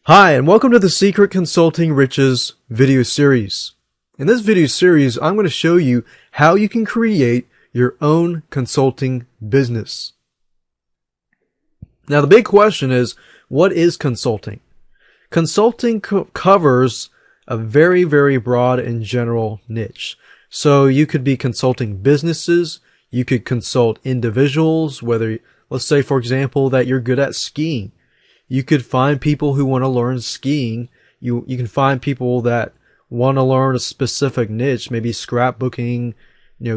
Hi, and welcome to the Secret Consulting Riches video series. In this video series, I'm going to show you how you can create your own consulting business. Now, the big question is, what is consulting? Consulting covers a very, very broad and general niche. So you could be consulting businesses, you could consult individuals, whether, let's say, for example, that you're good at skiing. You could find people who want to learn skiing. You can find people that want to learn a specific niche, maybe scrapbooking,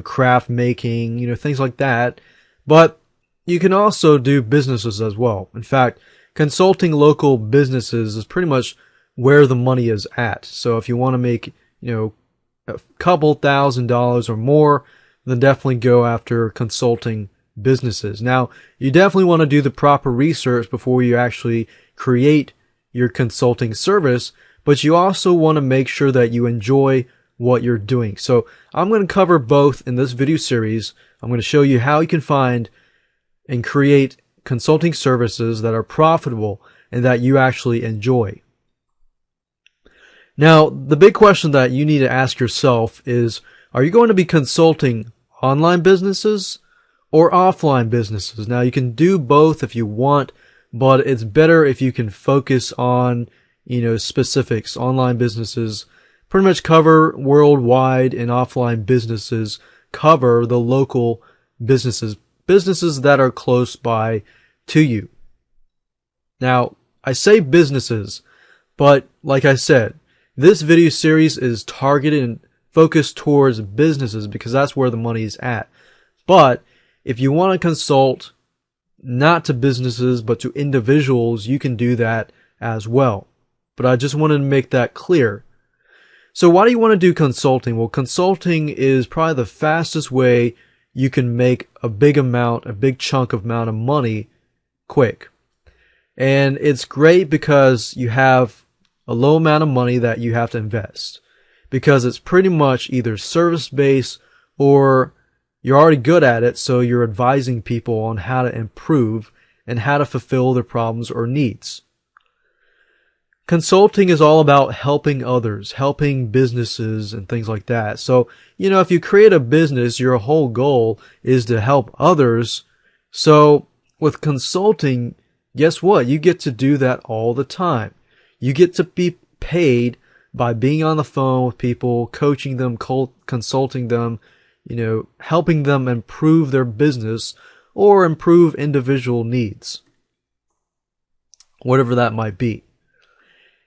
craft making, things like that. But you can also do businesses as well. In fact, consulting local businesses is pretty much where the money is at. So if you want to make, a couple $1,000s or more, then definitely go after consulting businesses. Now, you definitely want to do the proper research before you actually create your consulting service, but you also want to make sure that you enjoy what you're doing. So I'm going to cover both in this video series. I'm going to show you how you can find and create consulting services that are profitable and that you actually enjoy. Now, the big question that you need to ask yourself is, are you going to be consulting online businesses or offline businesses? Now, you can do both if you want, but it's better if you can focus on, specifics. Online businesses pretty much cover worldwide, and offline businesses cover the local businesses that are close by to you. Now, I say businesses, but like I said, this video series is targeted and focused towards businesses because that's where the money is at. But if you want to consult not to businesses but to individuals, you can do that as well. But I just wanted to make that clear. So why do you want to do consulting? Well, consulting is probably the fastest way you can make a big chunk of money quick. And it's great because you have a low amount of money that you have to invest, because it's pretty much either service-based or you're already good at it, so you're advising people on how to improve and how to fulfill their problems or needs. Consulting is all about helping others, helping businesses and things like that. So, if you create a business, your whole goal is to help others. So with consulting, guess what? You get to do that all the time. You get to be paid by being on the phone with people, coaching them, consulting them, helping them improve their business or improve individual needs, whatever that might be.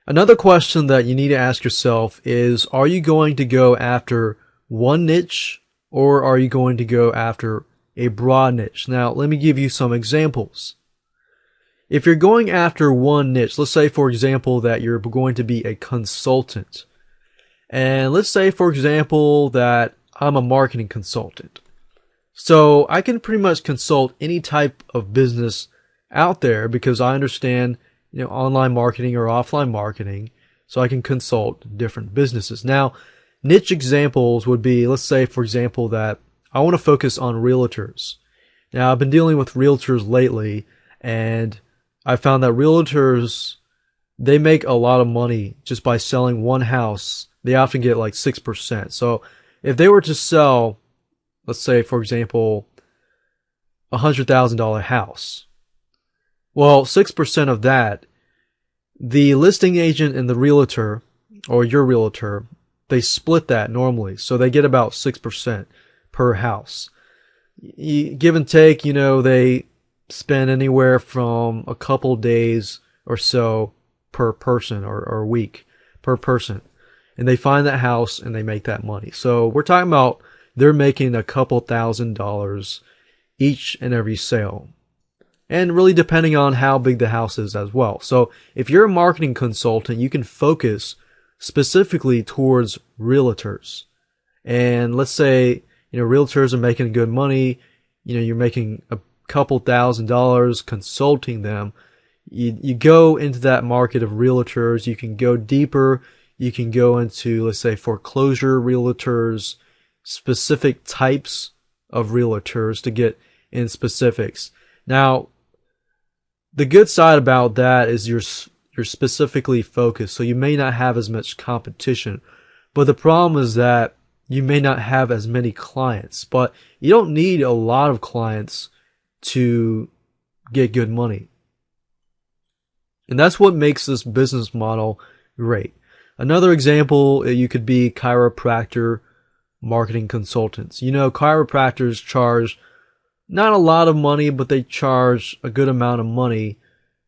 Another question that you need to ask yourself is, are you going to go after one niche or are you going to go after a broad niche? Now, let me give you some examples. If you're going after one niche, let's say, for example, that you're going to be a consultant. And let's say, for example, that I'm a marketing consultant. So I can pretty much consult any type of business out there because I understand, online marketing or offline marketing. So I can consult different businesses. Now, niche examples would be, let's say, for example, that I want to focus on realtors. Now, I've been dealing with realtors lately, and I found that realtors, they make a lot of money just by selling one house. They often get like 6%. So if they were to sell, let's say, for example, $100,000 house, well, 6% of that, the listing agent and the realtor, or your realtor, they split that normally. So they get about 6% per house. Give and take, they spend anywhere from a couple days or so per person, or week per person. And they find that house and they make that money. So we're talking about they're making a couple $1,000s each and every sale. And really depending on how big the house is as well. So if you're a marketing consultant, you can focus specifically towards realtors. And let's say, realtors are making good money. You're making a couple $1,000s consulting them. You go into that market of realtors. You can go deeper. You can go into, let's say, foreclosure realtors, specific types of realtors to get in specifics. Now, the good side about that is you're specifically focused, so you may not have as much competition. But the problem is that you may not have as many clients, but you don't need a lot of clients to get good money. And that's what makes this business model great. Another example, you could be chiropractor marketing consultants. You know, chiropractors charge not a lot of money, but they charge a good amount of money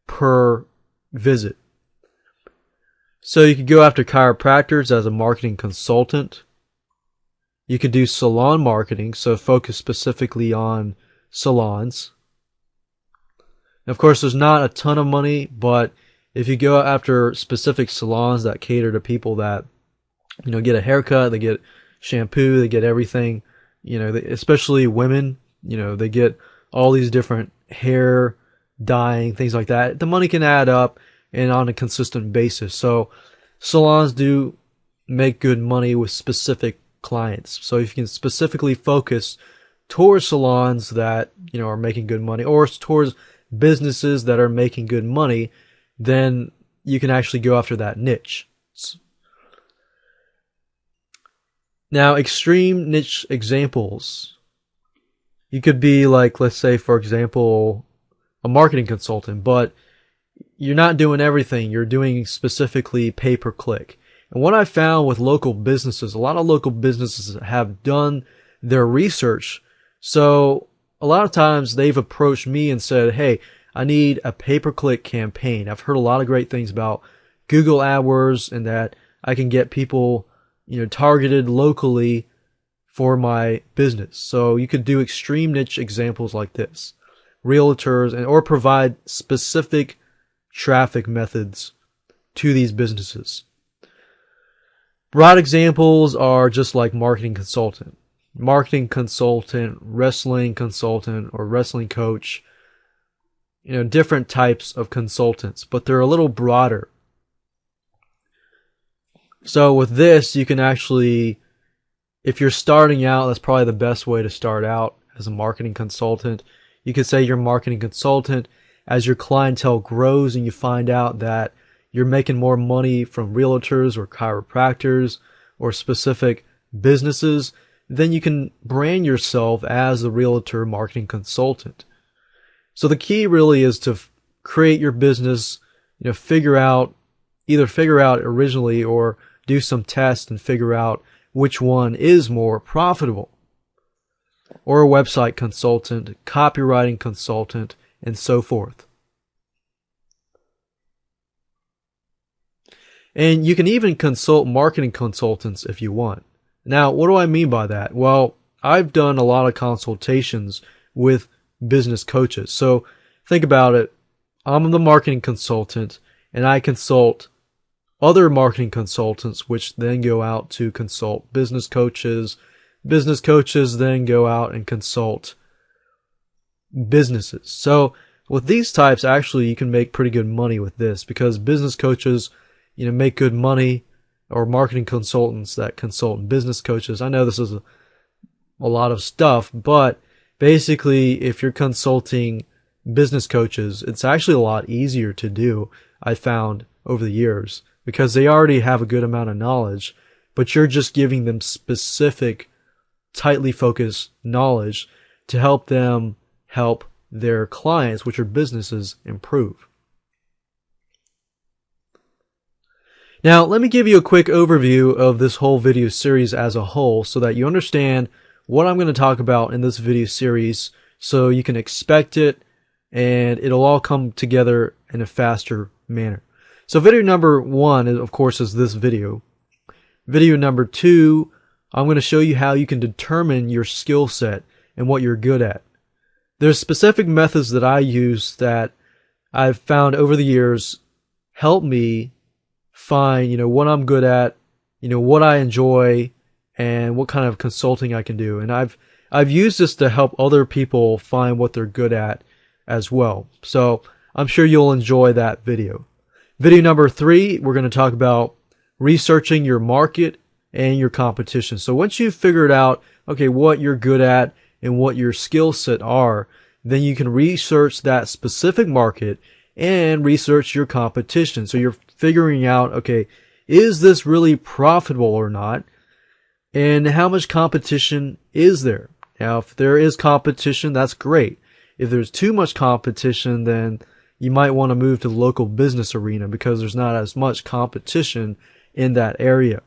per visit. So you could go after chiropractors as a marketing consultant. You could do salon marketing, so focus specifically on salons. Of course, there's not a ton of money, but if you go after specific salons that cater to people that, you know, get a haircut, they get shampoo, they get everything, you know, especially women, you know, they get all these different hair dyeing, things like that. The money can add up and on a consistent basis. So salons do make good money with specific clients. So if you can specifically focus towards salons that, you know, are making good money, or towards businesses that are making good money, then you can actually go after that niche. Now, extreme niche examples. You could be like, let's say, for example, a marketing consultant, but you're not doing everything. You're doing specifically pay-per-click. And what I found with local businesses, a lot of local businesses have done their research. So a lot of times they've approached me and said, hey, I need a pay-per-click campaign. I've heard a lot of great things about Google AdWords and that I can get people, you know, targeted locally for my business. So you could do extreme niche examples like this. Realtors, and or provide specific traffic methods to these businesses. Broad examples are just like marketing consultant, wrestling consultant, or wrestling coach. You know, different types of consultants, but they're a little broader. So with this, you can actually, if you're starting out, that's probably the best way to start out as a marketing consultant. You could say you're a marketing consultant. As your clientele grows and you find out that you're making more money from realtors or chiropractors or specific businesses, then you can brand yourself as a realtor marketing consultant. So the key really is to create your business, you know, either figure out originally or do some tests and figure out which one is more profitable. Or a website consultant, copywriting consultant, and so forth. And you can even consult marketing consultants if you want. Now, what do I mean by that? Well, I've done a lot of consultations with business coaches. So think about it. I'm the marketing consultant and I consult other marketing consultants, which then go out to consult business coaches. Business coaches then go out and consult businesses. So with these types, actually, you can make pretty good money with this because business coaches, you know, make good money, or marketing consultants that consult business coaches. I know this is a lot of stuff, but basically, if you're consulting business coaches, it's actually a lot easier to do, I found over the years, because they already have a good amount of knowledge, but you're just giving them specific, tightly focused knowledge to help them help their clients, which are businesses, improve. Now, let me give you a quick overview of this whole video series as a whole so that you understand what I'm going to talk about in this video series so you can expect it and it'll all come together in a faster manner. So video number 1, of course, is this video. Video number 2, I'm going to show you how you can determine your skill set and what you're good at. There's specific methods that I use that I've found over the years help me find, you know, what I'm good at, you know, what I enjoy, and what kind of consulting I can do. And I've used this to help other people find what they're good at as well. So I'm sure you'll enjoy that video. Video number 3, we're going to talk about researching your market and your competition. So once you've figured out, okay, what you're good at and what your skill set are, then you can research that specific market and research your competition. So you're figuring out, okay, is this really profitable or not? And how much competition is there? Now, if there is competition, that's great. If there's too much competition, then you might want to move to the local business arena because there's not as much competition in that area.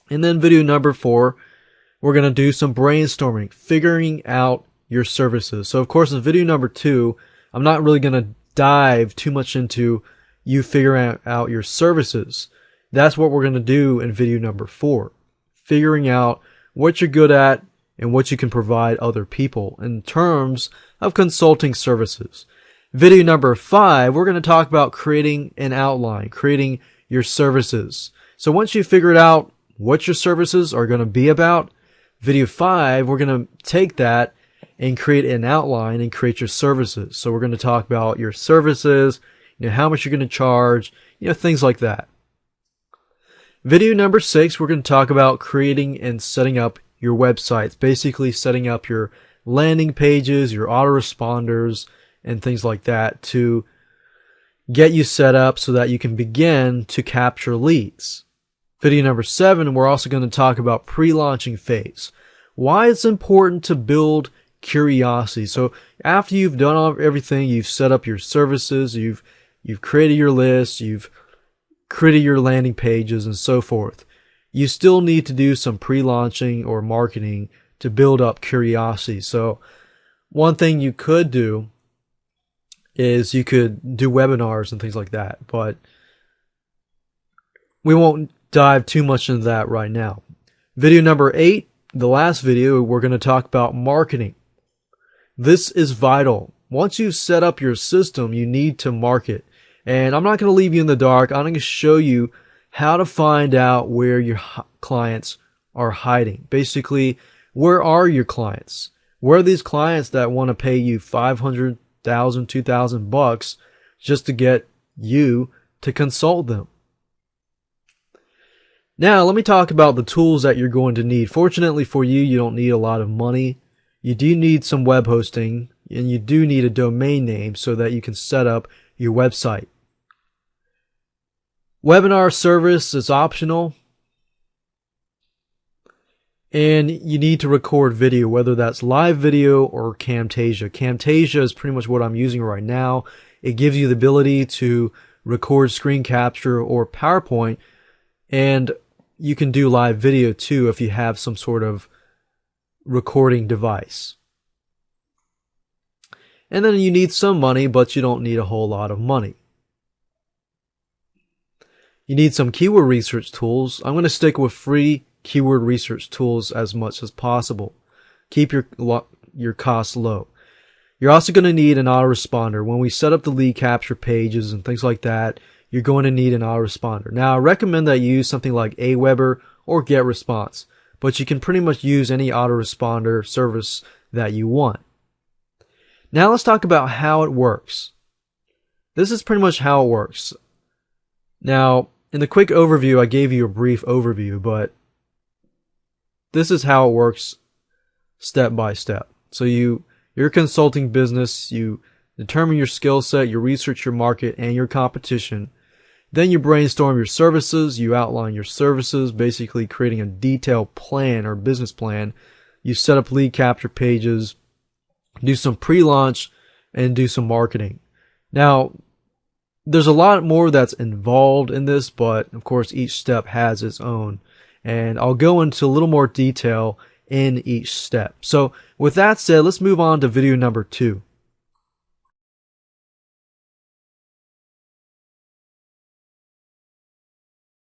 And then video number 4, we're going to do some brainstorming, figuring out your services. So of course in video number 2, I'm not really going to dive too much into you figuring out your services. That's what we're going to do in video number 4. Figuring out what you're good at and what you can provide other people in terms of consulting services. Video number 5, we're going to talk about creating an outline, creating your services. So once you figured out what your services are going to be about, video 5, we're going to take that and create an outline and create your services. So we're going to talk about your services, how much you're going to charge, things like that. Video number 6, we're going to talk about creating and setting up your websites, basically setting up your landing pages, your autoresponders, and things like that to get you set up so that you can begin to capture leads. Video number 7, we're also going to talk about pre-launching phase. Why it's important to build curiosity. So after you've done everything, you've set up your services, you've created your list, you've created your landing pages and so forth. You still need to do some pre-launching or marketing to build up curiosity. So one thing you could do is you could do webinars and things like that, but we won't dive too much into that right now. Video number 8, the last video, we're going to talk about marketing. This is vital. Once you've set up your system, you need to market. And I'm not going to leave you in the dark. I'm going to show you how to find out where your clients are hiding. Basically, where are your clients? Where are these clients that want to pay you $500, $1,000, $2,000 just to get you to consult them? Now, let me talk about the tools that you're going to need. Fortunately for you, you don't need a lot of money. You do need some web hosting, and you do need a domain name so that you can set up your website. Webinar service is optional. And you need to record video, whether that's live video or Camtasia. Camtasia is pretty much what I'm using right now. It gives you the ability to record screen capture or PowerPoint, and you can do live video too if you have some sort of recording device. And then you need some money, but you don't need a whole lot of money. You need some keyword research tools. I'm going to stick with free keyword research tools as much as possible. Keep your costs low. You're also going to need an autoresponder. When we set up the lead capture pages and things like that, you're going to need an autoresponder. Now, I recommend that you use something like Aweber or GetResponse, but you can pretty much use any autoresponder service that you want. Now let's talk about how it works. This is pretty much how it works. Now, in the quick overview, I gave you a brief overview, but this is how it works step by step. So you're a consulting business, you determine your skill set, you research your market and your competition. Then you brainstorm your services, you outline your services, basically creating a detailed plan or business plan. You set up lead capture pages, do some pre-launch, and do some marketing. Now, there's a lot more that's involved in this, but of course each step has its own. And I'll go into a little more detail in each step. So with that said, let's move on to video number 2.